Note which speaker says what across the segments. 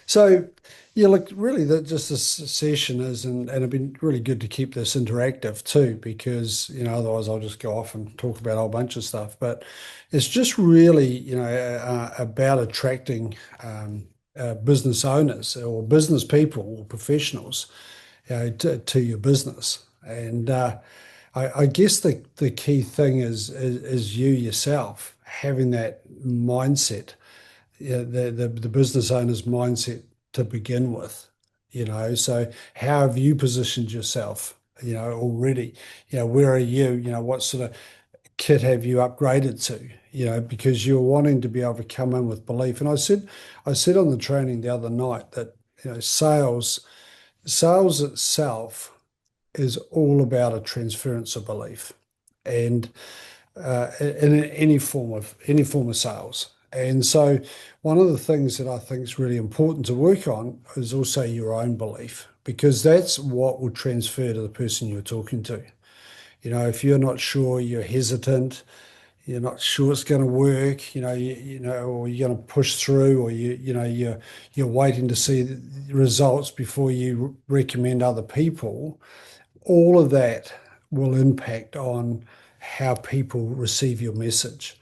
Speaker 1: So, yeah, look, really, that just this session is, and it'd been really good to keep this interactive too, because otherwise I'll just go off and talk about a whole bunch of stuff. But it's just really, about attracting business owners or business people or professionals, to your business. And I guess the key thing is you yourself having that mindset, yeah, the business owner's mindset to begin with. So how have you positioned yourself, already? Where are you? What sort of kit have you upgraded to? Because you're wanting to be able to come in with belief. And I said on the training the other night that, sales itself is all about a transference of belief. And in any form of sales. And so one of the things that I think is really important to work on is also your own belief, because that's what will transfer to the person you're talking to. If you're not sure, you're hesitant, you're not sure it's going to work, or you're going to push through, or you're waiting to see the results before you recommend other people, all of that will impact on how people receive your message.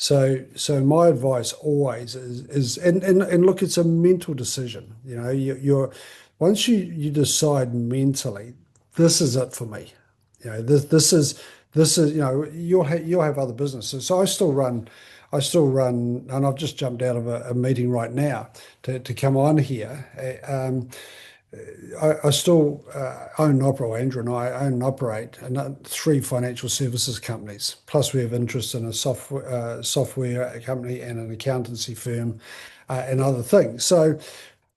Speaker 1: So my advice always is and look, it's a mental decision. You're once you decide mentally, this is it for me. This is you'll have other businesses. So I still run, and I've just jumped out of a meeting right now to come on here. I still own and operate, Andrew and I own and operate three financial services companies. Plus, we have interest in a software company and an accountancy firm, and other things. So,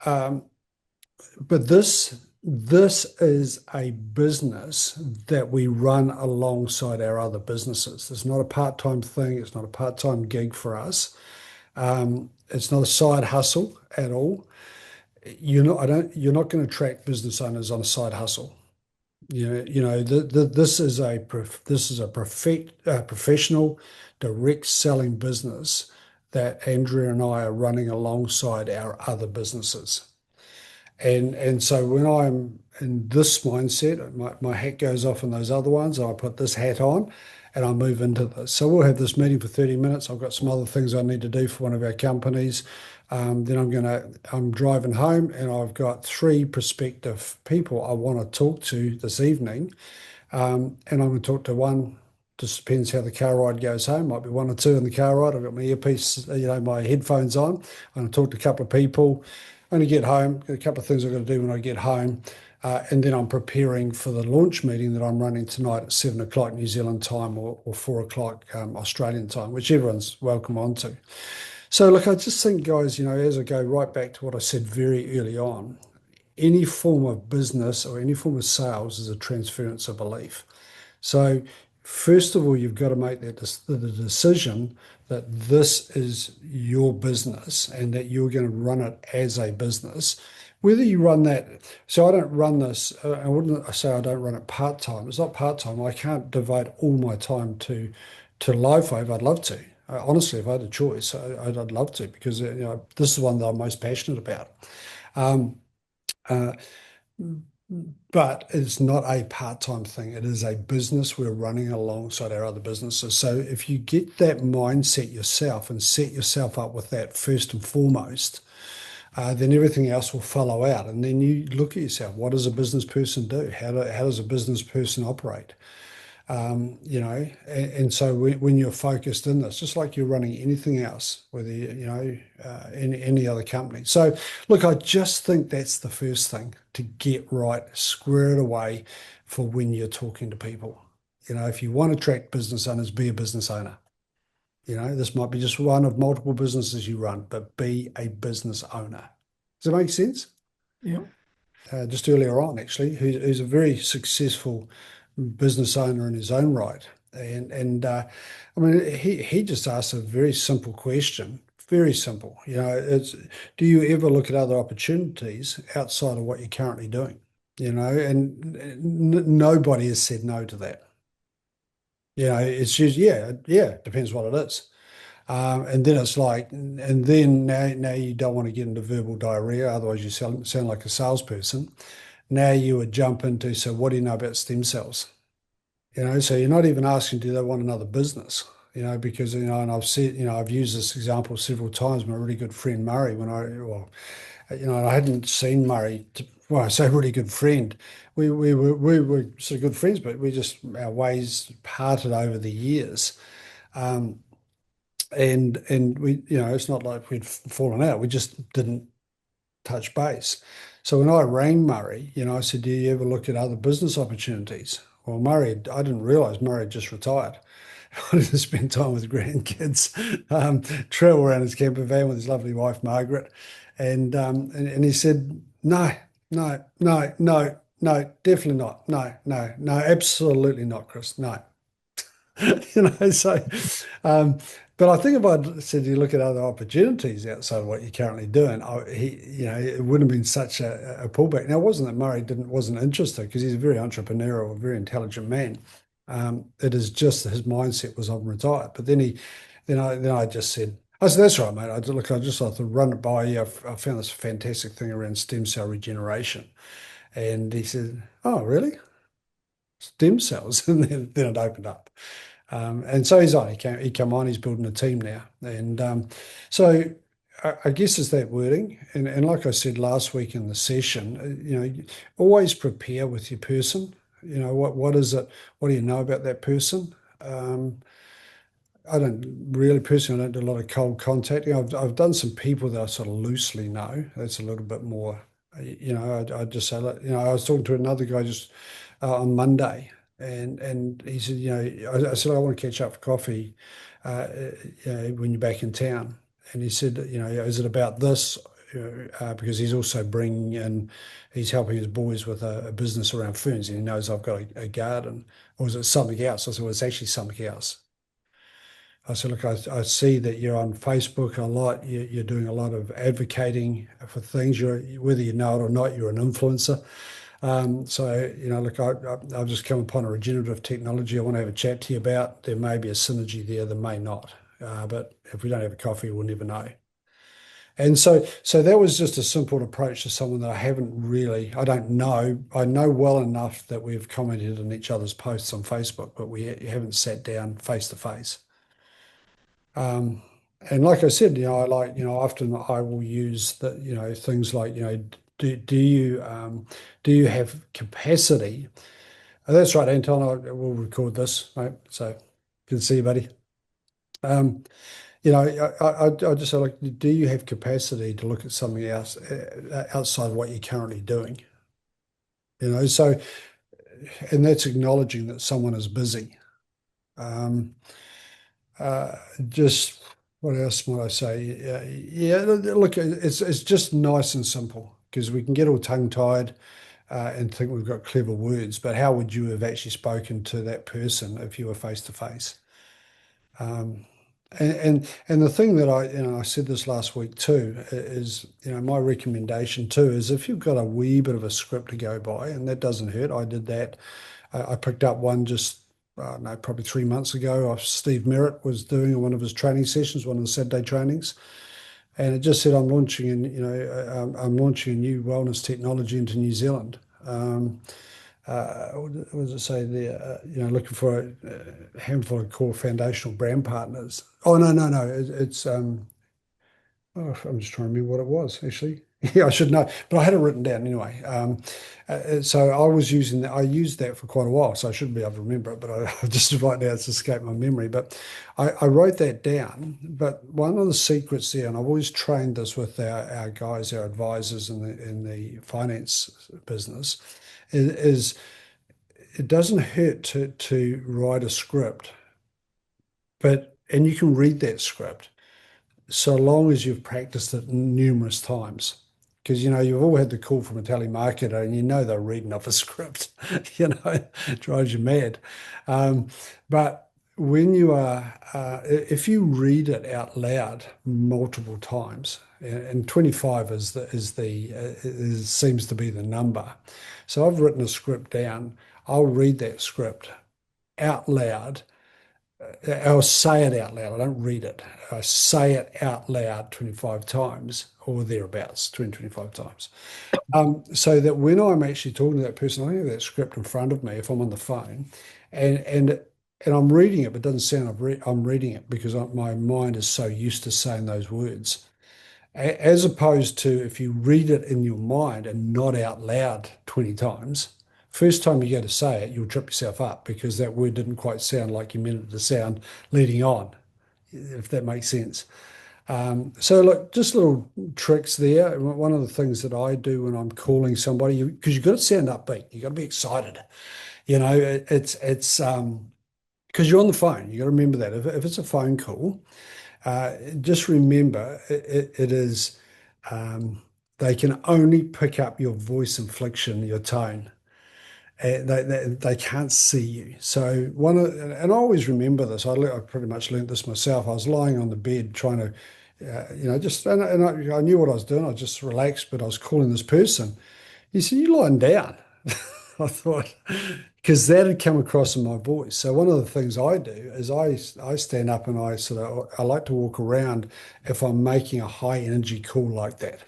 Speaker 1: but this is a business that we run alongside our other businesses. It's not a part-time thing. It's not a part-time gig for us. It's not a side hustle at all. You're not going to attract business owners on a side hustle. This is a professional direct selling business that Andrea and I are running alongside our other businesses. And so when I'm in this mindset, my hat goes off in those other ones, and I put this hat on and I move into this. So we'll have this meeting for 30 minutes. I've got some other things I need to do for one of our companies. Then I'm driving home, and I've got three prospective people I want to talk to this evening. And I'm going to talk to one. Just depends how the car ride goes home. Might be one or two in the car ride. I've got my earpiece, my headphones on. I'm going to talk to a couple of people. When I get home, got a couple of things I've got to do when I get home. And then I'm preparing for the launch meeting that I'm running tonight at 7 o'clock New Zealand time, or 4 o'clock Australian time, which everyone's welcome onto. So, look, I just think, guys, as I go right back to what I said very early on, any form of business or any form of sales is a transference of belief. So, first of all, you've got to make the decision that this is your business and that you're going to run it as a business. Whether you run that, so I don't run this, I wouldn't say I don't run it part-time. It's not part-time. I can't devote all my time to Live Wave. I'd love to. Honestly, if I had a choice, I'd love to, because this is one that I'm most passionate about. Um, uh, but it's not a part-time thing. It is a business we're running alongside our other businesses. So if you get that mindset yourself and set yourself up with that first and foremost, then everything else will follow out. And then you look at yourself. What does a business person do? How does a business person operate? And so when you're focused in this, just like you're running anything else, whether any other company. So look, I just think that's the first thing to get right, square it away for when you're talking to people. If you want to attract business owners, be a business owner. This might be just one of multiple businesses you run, but be a business owner. Does that make sense?
Speaker 2: Yeah.
Speaker 1: Just earlier on, actually, who's a very successful business owner in his own right. And I mean, he just asked a very simple question, very simple. It's, do you ever look at other opportunities outside of what you're currently doing? And nobody has said no to that. It's just, yeah, depends what it is. And then it's like, and then now you don't want to get into verbal diarrhea, otherwise you sound like a salesperson. Now you would jump into, so what do you know about stem cells? So you're not even asking, do they want another business? Because, and I've said, I've used this example several times. My really good friend Murray, I hadn't seen Murray, well, I say really good friend. We were sort of good friends, but our ways parted over the years. Um, and we, it's not like we'd fallen out. We just didn't touch base. So when I rang Murray, I said, do you ever look at other business opportunities? Well, I didn't realize Murray had just retired. I wanted to spend time with grandkids, travel around his camper van with his lovely wife, Margaret. And he said, no, no, no, no, no, definitely not. No, no, no, absolutely not, Chris. No. So, um, but I think if I'd said you look at other opportunities outside of what you're currently doing, it wouldn't have been such a pullback. Now, it wasn't that Murray wasn't interested because he's a very entrepreneurial, very intelligent man. It is just that his mindset was I'm retired. But then I just said, I said, that's right, mate. I just thought to run it by you. I found this fantastic thing around stem cell regeneration. And he said, oh, really? Stem cells? And then it opened up. And so he's on. He come on. He's building a team now, and so I guess it's that wording. And like I said last week in the session, always prepare with your person. What is it? What do you know about that person? I don't really personally. I don't do a lot of cold contacting. I've done some people that I sort of loosely know. That's a little bit more. I just say, I was talking to another guy just on Monday, and he said, I said I want to catch up for coffee, when you're back in town, and he said, is it about this? Because he's also bringing in, he's helping his boys with a business around ferns, and he knows I've got a garden, or is it something else? I said, well, it's actually something else. I said, look, I see that you're on Facebook a lot. You're doing a lot of advocating for things. Whether you know it or not, you're an influencer. So, look, I've just come upon a regenerative technology I want to have a chat to you about. There may be a synergy there, there may not. But if we don't have a coffee, we'll never know. And so that was just a simple approach to someone that I don't know. I know well enough that we've commented on each other's posts on Facebook, but we haven't sat down face to face. And like I said, often I will use things like, do you have capacity? Oh, that's right, Anton. I will record this, mate. So good to see you, buddy. Um, I just say, like, do you have capacity to look at something else outside of what you're currently doing? So, and that's acknowledging that someone is busy. Um, Uh, just what else might I say? Yeah, look, it's just nice and simple because we can get all tongue-tied and think we've got clever words, but how would you have actually spoken to that person if you were face to face? And the thing that I said this last week too is, my recommendation too is if you've got a wee bit of a script to go by, and that doesn't hurt. I did that. I picked up one just no, probably 3 months ago. Steve Merritt was doing one of his training sessions, one of the Saturday trainings, and it just said, I'm launching a new wellness technology into New Zealand. What does it say there? Looking for a handful of core foundational brand partners. Oh, no, no, no. I'm just trying to remember what it was, actually. Yeah, I should know, but I had it written down anyway. So I was using that. I used that for quite a while, so I shouldn't be able to remember it. But I just right now it's escaped my memory. But I wrote that down. But one of the secrets there, and I've always trained this with our guys, our advisors in the finance business, is it doesn't hurt to write a script, and you can read that script so long as you've practiced it numerous times. Because you've all had the call from a telemarketer, and they're reading off a script. It drives you mad. But when if you read it out loud multiple times, and 25 seems to be the number. So I've written a script down. I'll read that script out loud I'll say it out loud. I don't read it. I say it out loud 25 times or thereabouts, 20, 25 times. So that when I'm actually talking to that person, I have that script in front of me if I'm on the phone and and and I'm reading it, but it doesn't sound I'm reading it because my mind is so used to saying those words. As opposed to if you read it in your mind and not out loud 20 times, first time you go to say it, you'll trip yourself up because that word didn't quite sound like you meant it to sound leading on, if that makes sense. So look, just little tricks there. One of the things that I do when I'm calling somebody, because you've got to sound upbeat, you've got to be excited. It's because you're on the phone. You got to remember that if it's a phone call, just remember it is they can only pick up your voice inflection, your tone. They can't see you. So and I always remember this. I pretty much learnt this myself. I was lying on the bed trying to, just and I knew what I was doing. I just relaxed, but I was calling this person. He said, "You lying down?" I thought because that had come across in my voice. So one of the things I do is I stand up and I like to walk around if I'm making a high energy call like that.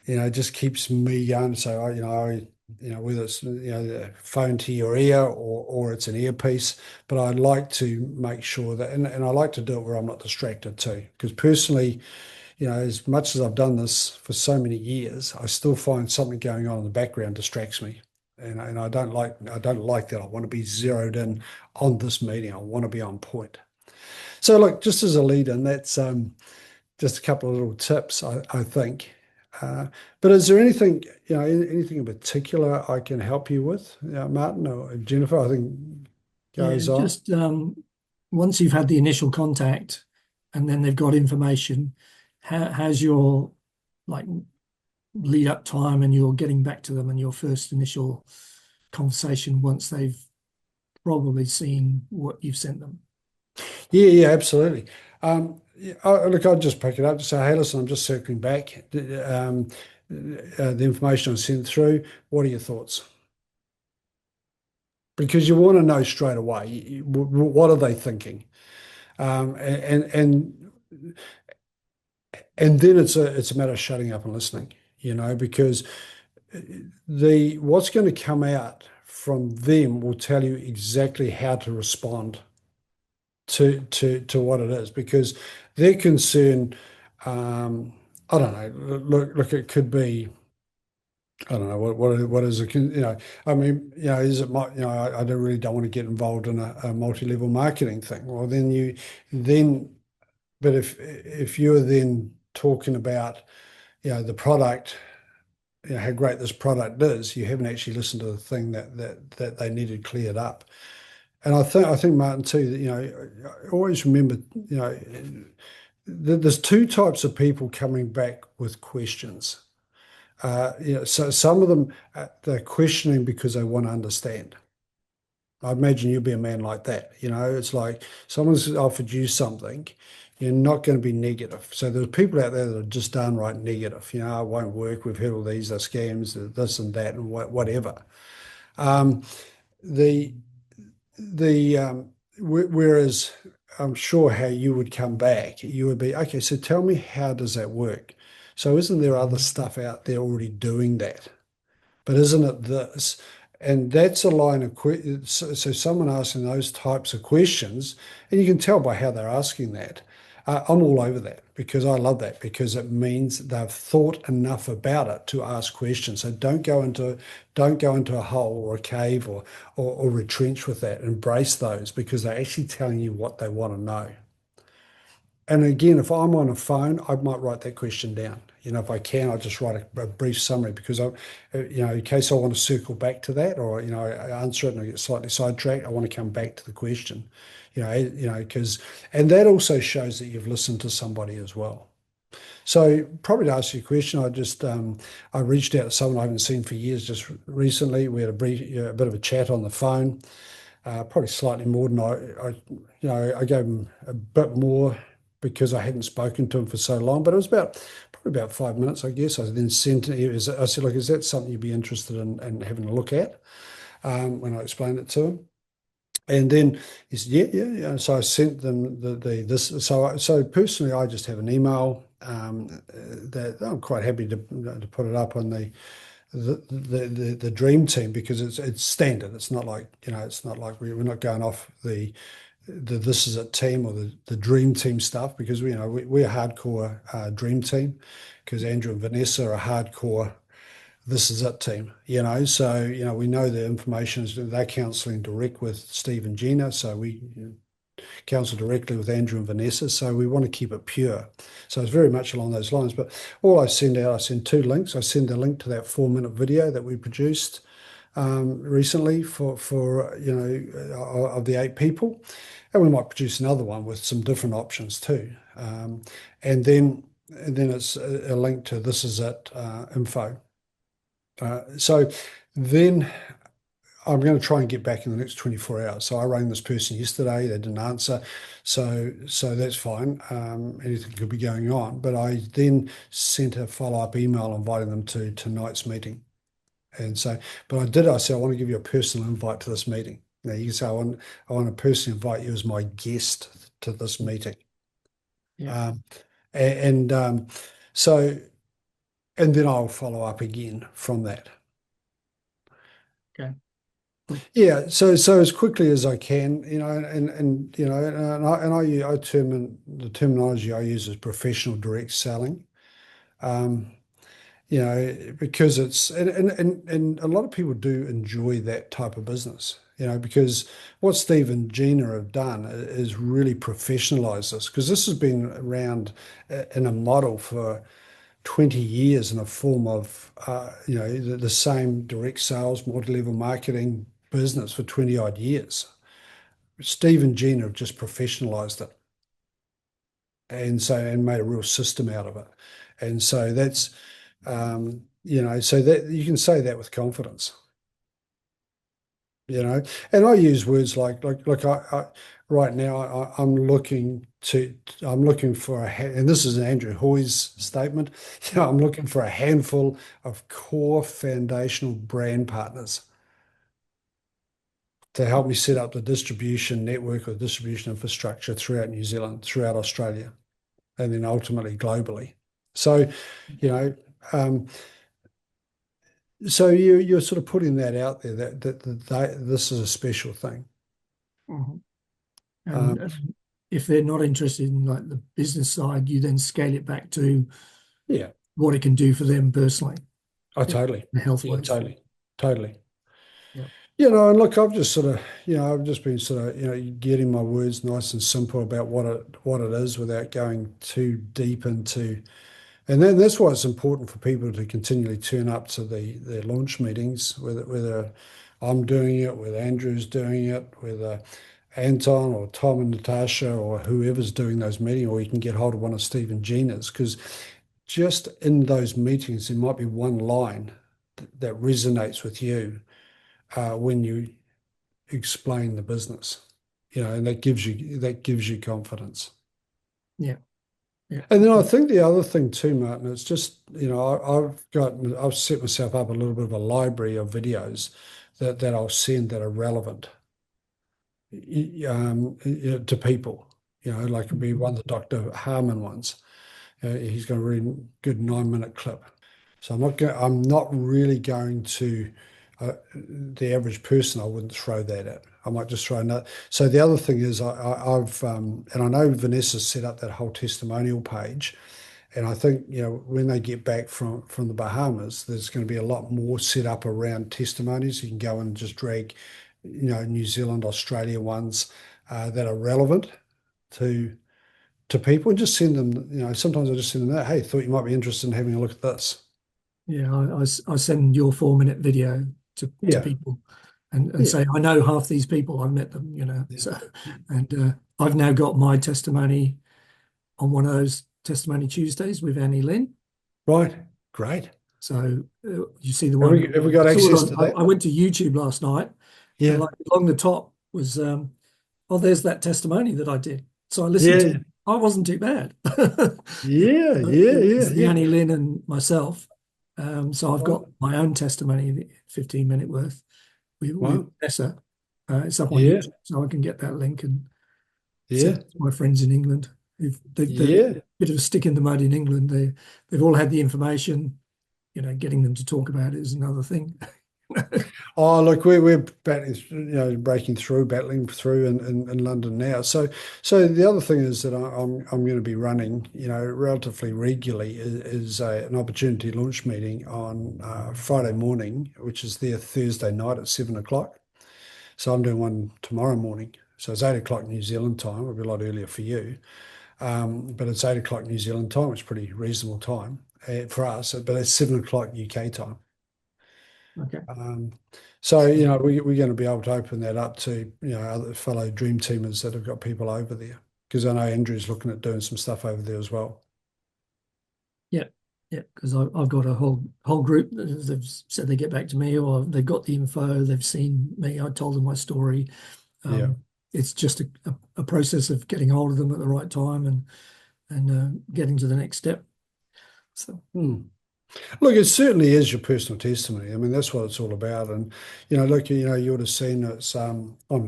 Speaker 1: It just keeps me going. So whether it's the phone to your ear or it's an earpiece, but I like to make sure that and I like to do it where I'm not distracted too. Because personally, as much as I've done this for so many years, I still find something going on in the background distracts me. And I don't like that. I want to be zeroed in on this meeting. I want to be on point. So look, just as a lead in, that's just a couple of little tips, I think. But is there anything, anything in particular I can help you with, Martin or Jennifer? I think
Speaker 2: Yeah,
Speaker 1: goes on.
Speaker 2: just once you've had the initial contact and then they've got information, how's your like lead up time and you're getting back to them and your first initial conversation once they've probably seen what you've sent them?
Speaker 1: Yeah, yeah, absolutely. Look, I'll just pick it up to say, hey, listen, I'm just circling back. The information I sent through, what are your thoughts? Because you want to know straight away, what are they thinking? And then it's a matter of shutting up and listening, because the what's going to come out from them will tell you exactly how to respond to what it is because their concern, I don't know. Look, it could be. I don't know what is it. I mean, is it my, I don't really don't want to get involved in a multi-level marketing thing. Well, then, but if you're then talking about, the product, how great this product is, you haven't actually listened to the thing that they needed cleared up. And I think Martin too, that, always remember, there's two types of people coming back with questions. So some of them they're questioning because they want to understand. I imagine you'll be a man like that. It's like someone's offered you something, you're not going to be negative. So there's people out there that are just downright negative. It won't work. We've heard all these are scams, this and that, and whatever. Um, the whereas I'm sure how you would come back, you would be, okay, so tell me, how does that work? So isn't there other stuff out there already doing that? But isn't it this? And that's a line of so someone asking those types of questions, and you can tell by how they're asking that. I'm all over that because I love that because it means they've thought enough about it to ask questions. So don't go into a hole or a cave or retrench with that. Embrace those because they're actually telling you what they want to know. And again, if I'm on a phone, I might write that question down. If I can, I'll just write a brief summary because in case I want to circle back to that or, I answer it and I get slightly sidetracked, I want to come back to the question, because, and that also shows that you've listened to somebody as well. So probably to answer your question, I reached out to someone I haven't seen for years just recently. We had a bit of a chat on the phone, probably slightly more than I gave him a bit more because I hadn't spoken to him for so long, but it was probably about 5 minutes, I guess. I then sent it. I said, look, is that something you'd be interested in having a look at when I explained it to him? And then he said, yeah. So I sent them this. So personally, I just have an email that I'm quite happy to put it up on the dream team, because it's standard. It's not like, it's not like we're not going off the this is it team or the dream team stuff, because we're a hardcore dream team, because Andrew and Vanessa are a hardcore this is it team, so we know the information is they're counselling direct with Steve and Gina, so we counsel directly with Andrew and Vanessa, so we want to keep it pure. So it's very much along those lines. But all I send out, I send two links. I send a link to that 4-minute video that we produced recently for of the 8 people, and we might produce another one with some different options too. And then it's a link to this is it info. So then I'm going to try and get back in the next 24 hours. So I rang this person yesterday, they didn't answer. So that's fine. Anything could be going on. But I then sent a follow-up email inviting them to tonight's meeting. And so, but I said, I want to give you a personal invite to this meeting. Now you can say, I want to personally invite you as my guest to this meeting.
Speaker 2: Yeah.
Speaker 1: And then I'll follow up again from that.
Speaker 2: Okay.
Speaker 1: Yeah, so as quickly as I can, I the terminology I use is professional direct selling, because it's and a lot of people do enjoy that type of business, because what Steve and Gina have done is really professionalize this, because this has been around in a model for 20 years in a form of, the same direct sales, multi-level marketing business for 20 odd years. Steve and Gina have just professionalized it, and made a real system out of it. And so that's, so that you can say that with confidence, and I use words like I right now I'm looking for and this is an Andrew Hoy's statement. I'm looking for a handful of core foundational brand partners to help me set up the distribution network or distribution infrastructure throughout New Zealand, throughout Australia, and then ultimately globally. So, um, so you're sort of putting that out there that this is a special thing.
Speaker 2: Mhm. And if they're not interested in like the business side, you then scale it back to
Speaker 1: Yeah.
Speaker 2: what it can do for them personally,
Speaker 1: Oh, totally.
Speaker 2: health
Speaker 1: Yeah,
Speaker 2: wise.
Speaker 1: totally.
Speaker 2: Yeah.
Speaker 1: And look, I've just sort of, I've just been sort of, getting my words nice and simple about what it is without going too deep into, and then that's why it's important for people to continually turn up to their launch meetings, whether I'm doing it, whether Andrew's doing it, whether Anton or Tom and Natasha or whoever's doing those meetings, or you can get hold of one of Steve and Gina's, because just in those meetings, there might be one line that resonates with you when you explain the business, and that gives you confidence.
Speaker 2: Yeah. Yeah.
Speaker 1: And then I think the other thing too, Martin, it's just, I've set myself up a little bit of a library of videos that I'll send that are relevant to people, like it'd be one of the Dr. Harmon ones. He's got a really good 9-minute clip. So I'm not really going to the average person. I wouldn't throw that at. I might just throw another. So the other thing is I've and I know Vanessa set up that whole testimonial page, and I think when they get back from the Bahamas, there's going to be a lot more set up around testimonies. You can go and just drag New Zealand, Australia ones that are relevant to people, and just send them. Sometimes I just send them that. Hey, thought you might be interested in having a look at this.
Speaker 2: Yeah. I send your 4-minute video to
Speaker 1: Yeah.
Speaker 2: people and
Speaker 1: Yeah.
Speaker 2: say, I know half these people, I've met them,
Speaker 1: Yeah.
Speaker 2: So, and I've now got my testimony on one of those testimony Tuesdays with Annie Lynn.
Speaker 1: Right. Great.
Speaker 2: So you see the
Speaker 1: Have
Speaker 2: one.
Speaker 1: we got access to that?
Speaker 2: I went to YouTube last night,
Speaker 1: Yeah.
Speaker 2: and like along the top was, oh, there's that testimony that I did. So I listened to
Speaker 1: Yeah.
Speaker 2: it. I wasn't too bad.
Speaker 1: Yeah.
Speaker 2: It's the
Speaker 1: Yeah.
Speaker 2: Annie Lynn and myself. So I've got
Speaker 1: Wow.
Speaker 2: my own testimony, 15-minute worth with
Speaker 1: Wow.
Speaker 2: Vanessa. It's up on
Speaker 1: Yeah,
Speaker 2: YouTube, so I can get that link and send
Speaker 1: yeah,
Speaker 2: it to my friends in England. They're a
Speaker 1: yeah.
Speaker 2: bit of a stick in the mud in England. They've all had the information. Getting them to talk about it is another thing.
Speaker 1: Oh, look, we're battling, breaking through, battling through in London now. So the other thing is that I'm going to be running, relatively regularly is an opportunity launch meeting on Friday morning, which is there Thursday night at 7 o'clock. So I'm doing one tomorrow morning. So it's 8 o'clock New Zealand time. It'll be a lot earlier for you, but it's 8 o'clock New Zealand time, which is pretty reasonable time for us. But it's 7 o'clock UK time.
Speaker 2: Okay.
Speaker 1: Um, so, we're going to be able to open that up to, other fellow dream teamers that have got people over there. Because I know Andrew's looking at doing some stuff over there as well.
Speaker 2: Yeah, yeah, because I've got a whole group that they've said they get back to me, or they've got the info, they've seen me, I told them my story.
Speaker 1: Yeah.
Speaker 2: It's just a process of getting hold of them at the right time and getting to the next step. So
Speaker 1: Hmm. Look, it certainly is your personal testimony. I mean, that's what it's all about. And, look, you would have seen it's, what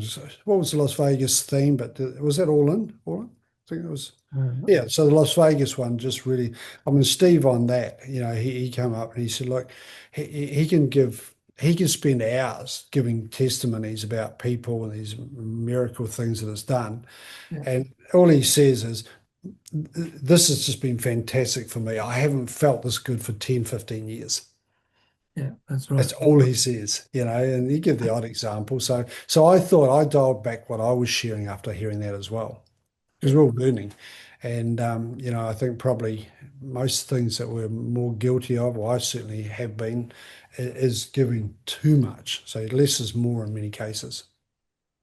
Speaker 1: was the Las Vegas theme? But was that All In? All In? I think it was.
Speaker 2: uh,
Speaker 1: Yeah, so the Las Vegas one just really, I mean, Steve on that, he came up and he said, look, he can spend hours giving testimonies about people and these miracle things that it's done.
Speaker 2: yeah,
Speaker 1: And all he says is, this has just been fantastic for me. I haven't felt this good for 10, 15 years.
Speaker 2: yeah, that's right.
Speaker 1: That's all he says, and you give the odd example. So I thought I dialed back what I was sharing after hearing that as well, because
Speaker 2: Yeah,
Speaker 1: we're all learning. And, I think probably most things that we're more guilty of, or I certainly have been, is giving too much. So less is more in many cases.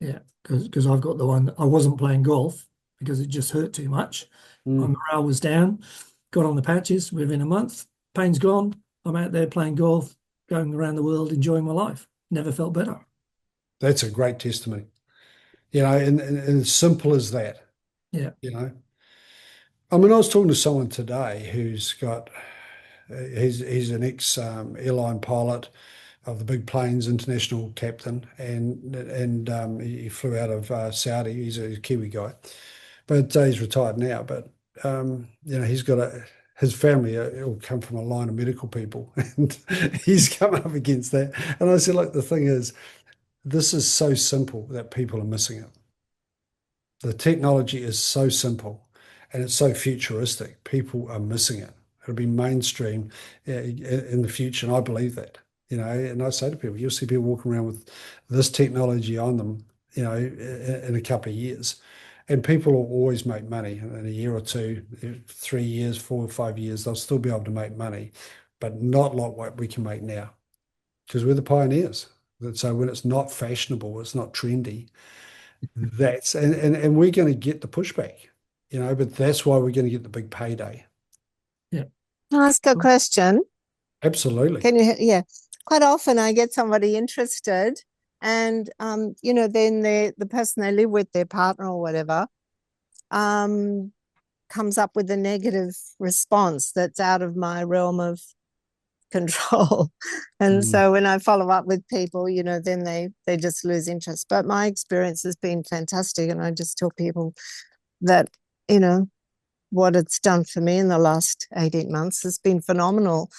Speaker 2: yeah, because I've got the one. I wasn't playing golf because it just hurt too much. My
Speaker 1: Mm.
Speaker 2: morale was down. Got on the patches within a month. Pain's gone. I'm out there playing golf, going around the world, enjoying my life. Never felt better.
Speaker 1: That's a great testimony, and as simple as that,
Speaker 2: Yeah,
Speaker 1: you know. I mean, I was talking to someone today who's got, he's an ex airline pilot of the big planes, international captain, and he flew out of Saudi. He's a Kiwi guy, but he's retired now. But he's got his family all come from a line of medical people, and he's come up against that. And I said, look, the thing is, this is so simple that people are missing it. The technology is so simple and it's so futuristic. People are missing it. It'll be mainstream in the future, and I believe that. And I say to people, you'll see people walking around with this technology on them, in a couple of years. And people will always make money in a year or two, 3 years, 4 or 5 years. They'll still be able to make money, but not like what we can make now because we're the pioneers. So when it's not fashionable, it's not trendy, and we're going to get the pushback, but that's why we're going to get the big payday.
Speaker 2: yeah.
Speaker 3: Can I ask a question?
Speaker 1: Absolutely.
Speaker 3: Can you? Yeah. Quite often I get somebody interested and, then the person they live with, their partner or whatever, comes up with a negative response that's out of my realm of control. And so when I follow up with people, then they just lose interest. But my experience has been fantastic. And I just tell people that, what it's done for me in the last 18 months has been phenomenal.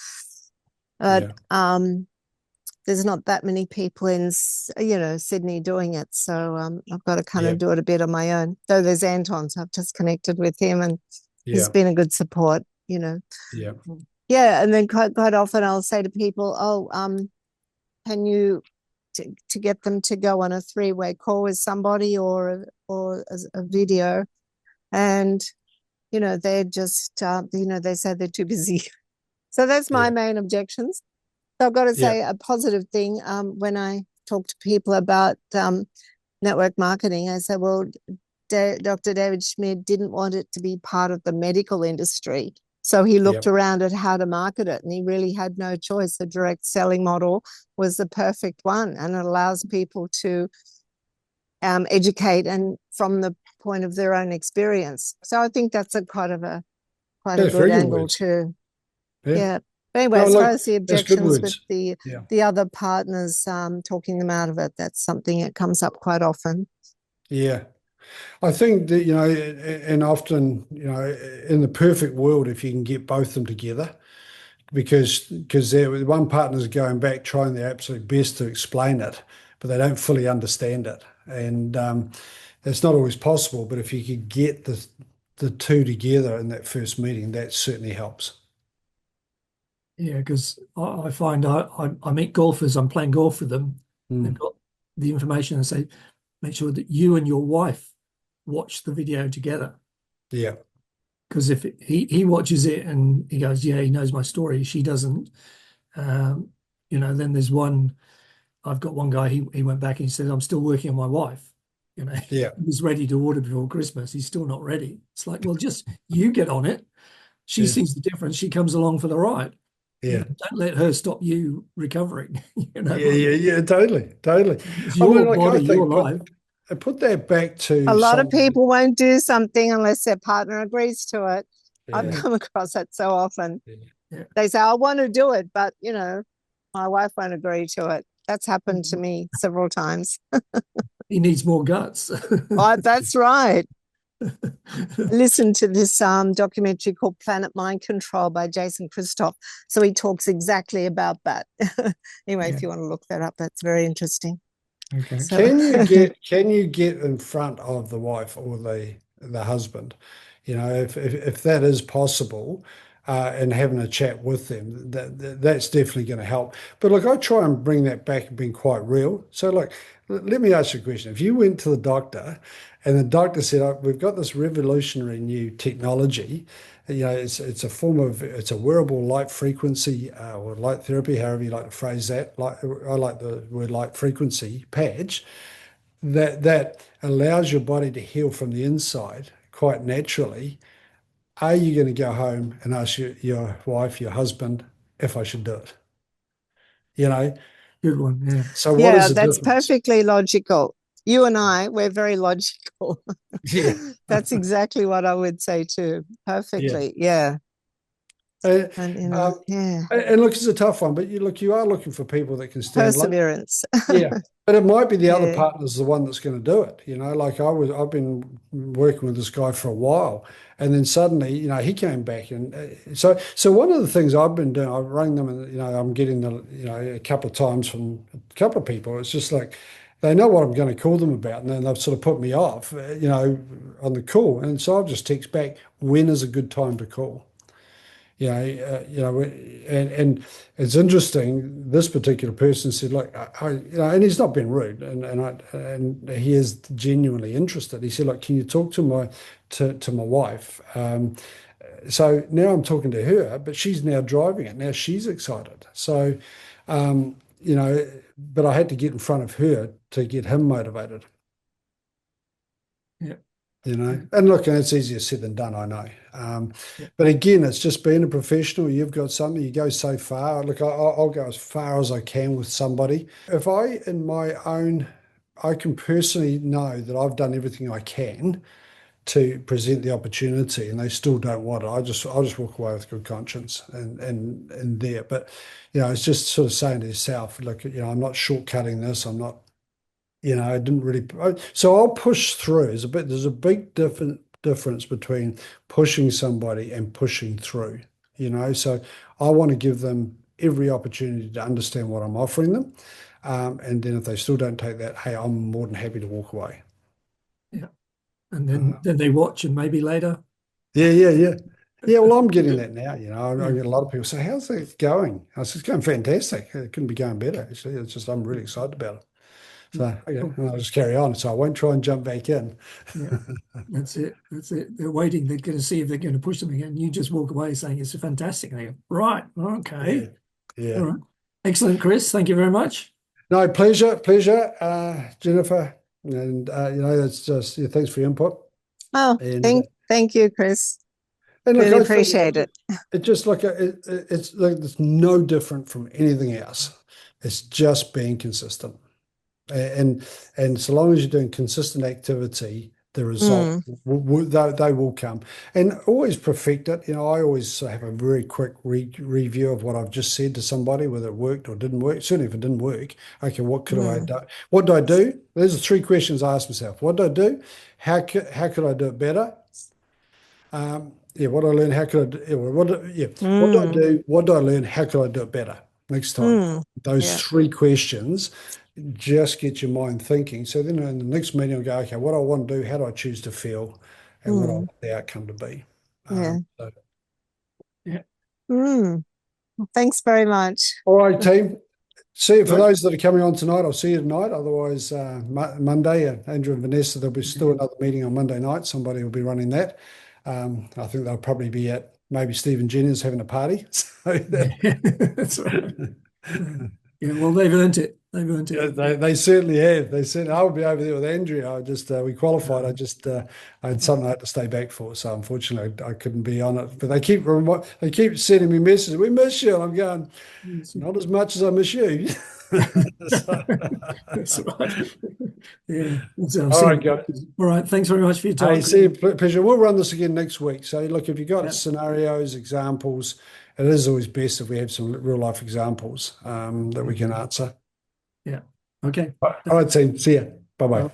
Speaker 3: But there's not that many people in, Sydney doing it. So I've got to kind of do it a bit on my own. Though there's Anton, so I've just connected with him and he's been a good support,
Speaker 1: Yeah.
Speaker 3: Yeah, and then quite often I'll say to people, can you to get them to go on a three-way call with somebody or a video, and they're just they say they're too busy. So that's my main objections. So I've got to say a positive thing when I talk to people about network marketing. I say, well, Dr. David Schmid didn't want it to be part of the medical industry. So he looked around at how to market it and he really had no choice. The direct selling model was the perfect one, and it allows people to educate and from the point of their own experience. So I think that's quite a good angle too. Yeah. But anyway,
Speaker 1: No,
Speaker 3: as far
Speaker 1: look,
Speaker 3: as the
Speaker 1: that's good
Speaker 3: objections with
Speaker 1: words.
Speaker 3: the
Speaker 1: Yeah.
Speaker 3: the other partners talking them out of it, that's something that comes up quite often.
Speaker 1: Yeah. I think that, and often, in the perfect world, if you can get both of them together, because one partner's going back trying their absolute best to explain it, but they don't fully understand it, and it's not always possible. But if you could get the two together in that first meeting, that certainly helps.
Speaker 2: Yeah, because I find I meet golfers, I'm playing golf with them, they've got the information and say, make sure that you and your wife watch the video together.
Speaker 1: Yeah,
Speaker 2: Because if he watches it and he goes, yeah, he knows my story, she doesn't, then there's one, I've got one guy, he went back and he said, I'm still working on my wife.
Speaker 1: yeah,
Speaker 2: He was ready to order before Christmas. He's still not ready. It's like, well, just you get on it. She
Speaker 1: yeah,
Speaker 2: sees the difference. She comes along for the ride.
Speaker 1: yeah.
Speaker 2: Don't let her stop you recovering.
Speaker 1: Yeah, totally, totally.
Speaker 2: It's
Speaker 1: I mean,
Speaker 2: your
Speaker 1: like I
Speaker 2: body, your
Speaker 1: think
Speaker 2: life.
Speaker 1: put that back
Speaker 3: A
Speaker 1: to
Speaker 3: lot of
Speaker 1: somebody.
Speaker 3: people won't do something unless their partner agrees to it. I've
Speaker 1: Yeah,
Speaker 3: come across that so often.
Speaker 2: Yeah.
Speaker 3: They say, I want to do it, but my wife won't agree to it. That's happened to me several times.
Speaker 2: He needs more guts.
Speaker 3: Oh, that's right. Listen to this documentary called Planet Mind Control by Jason Christoff. So he talks exactly about that. Anyway,
Speaker 2: Yeah.
Speaker 3: if you want to look that up, that's very interesting.
Speaker 2: Okay.
Speaker 3: So
Speaker 1: can you get in front of the wife or the husband, if that is possible, and having a chat with them, that's definitely going to help. But look, I try and bring that back and being quite real. So look, let me ask you a question. If you went to the doctor and the doctor said, oh, we've got this revolutionary new technology, it's a wearable light frequency or light therapy, however you like to phrase that. I like the word light frequency patch that allows your body to heal from the inside quite naturally. Are you going to go home and ask your wife, your husband, if I should do it?
Speaker 2: Good one. Yeah.
Speaker 1: So what
Speaker 3: yeah,
Speaker 1: is the
Speaker 3: that's
Speaker 1: difference?
Speaker 3: perfectly logical. You and we're very logical.
Speaker 1: Yeah.
Speaker 3: That's exactly what I would say too. Perfectly. Yeah.
Speaker 1: Uh,
Speaker 3: And
Speaker 1: um,
Speaker 3: yeah,
Speaker 1: and look, it's a tough one, but you are looking for people that can stand alone.
Speaker 3: perseverance.
Speaker 1: Yeah, but it might be the other
Speaker 3: Yeah.
Speaker 1: partner's the one that's going to do it. Like I've been working with this guy for a while, and then suddenly, he came back, and so one of the things I've been doing, I've rang them, and I'm getting a couple of times from a couple of people. It's just like they know what I'm going to call them about, and then they've sort of put me off, on the call, and so I'll just text back, when is a good time to call? And it's interesting. This particular person said, "Look, and he's not been rude, and he is genuinely interested." He said, "Look, can you talk to my wife?" So now I'm talking to her, but she's now driving it. Now she's excited. So, but I had to get in front of her to get him motivated.
Speaker 2: Yeah.
Speaker 1: And look, and it's easier said than done, I know. But again, it's just being a professional. You've got something, you go so far. Look, I'll go as far as I can with somebody. If I can personally know that I've done everything I can to present the opportunity and they still don't want it, I'll just walk away with good conscience and there. But, it's just sort of saying to yourself, look, I'm not shortcutting this. I'm not, I didn't really. So I'll push through. There's a big difference between pushing somebody and pushing through. So I want to give them every opportunity to understand what I'm offering them, and then if they still don't take that, hey, I'm more than happy to walk away.
Speaker 2: Yeah. And then they watch and maybe later.
Speaker 1: Yeah. Well, I'm getting that now. I get a lot of people say, "How's it going?" I said, "It's going fantastic. It couldn't be going better." Actually, it's just I'm really excited about it. So okay, and I'll just carry on. So I won't try and jump back in.
Speaker 2: Yeah, that's it. They're waiting. They're going to see if they're going to push them again. You just walk away saying it's fantastic. And they go, right, okay.
Speaker 1: Yeah.
Speaker 2: All right. Excellent, Chris. Thank you very much.
Speaker 1: No, pleasure, Jennifer. And it's just thanks for your input.
Speaker 3: Oh,
Speaker 1: And
Speaker 3: thank you, Chris.
Speaker 1: and look,
Speaker 3: Really
Speaker 1: I think
Speaker 3: appreciate it.
Speaker 1: it just like it's like it's no different from anything else. It's just being consistent. And so long as you're doing consistent activity, the result. They will come, and always perfect it. I always have a very quick review of what I've just said to somebody, whether it worked or didn't work. Certainly, if it didn't work, okay, what could I do? What do I do? Those are three questions I ask myself. What do I do? How could I do it better? What do I learn? How could I do? What do I do? What do I learn? How could I do it better next time? Those three questions just get your mind thinking. So then in the next meeting, I'll go, okay, what do I want to do? How do I choose to feel? And what I want the outcome to be.
Speaker 3: Thanks very much.
Speaker 1: All right, team. See you for those that are coming on tonight. I'll see you tonight. Otherwise, Monday, Andrew and Vanessa, there'll be still another meeting on Monday night. Somebody will be running that. I think they'll probably be at maybe Stephen Jennings having a party. So
Speaker 2: that's right. Yeah, well, they've earned it. They've earned it.
Speaker 1: Yeah, they certainly have. They said I will be over there with Andrea. We qualified. I had something I had to stay back for, so unfortunately I couldn't be on it. But they keep sending me messages. We miss you. And I'm going, not as much as I miss you.
Speaker 2: That's right. Yeah.
Speaker 1: All right, guys.
Speaker 2: All right. Thanks very much for your time.
Speaker 1: Hey, see you, pleasure. We'll run this again next week. So look, if you've got scenarios, examples, it is always best if we have some real life examples that we can answer.
Speaker 2: Yeah. Okay.
Speaker 1: All right, team. See ya. Bye-bye.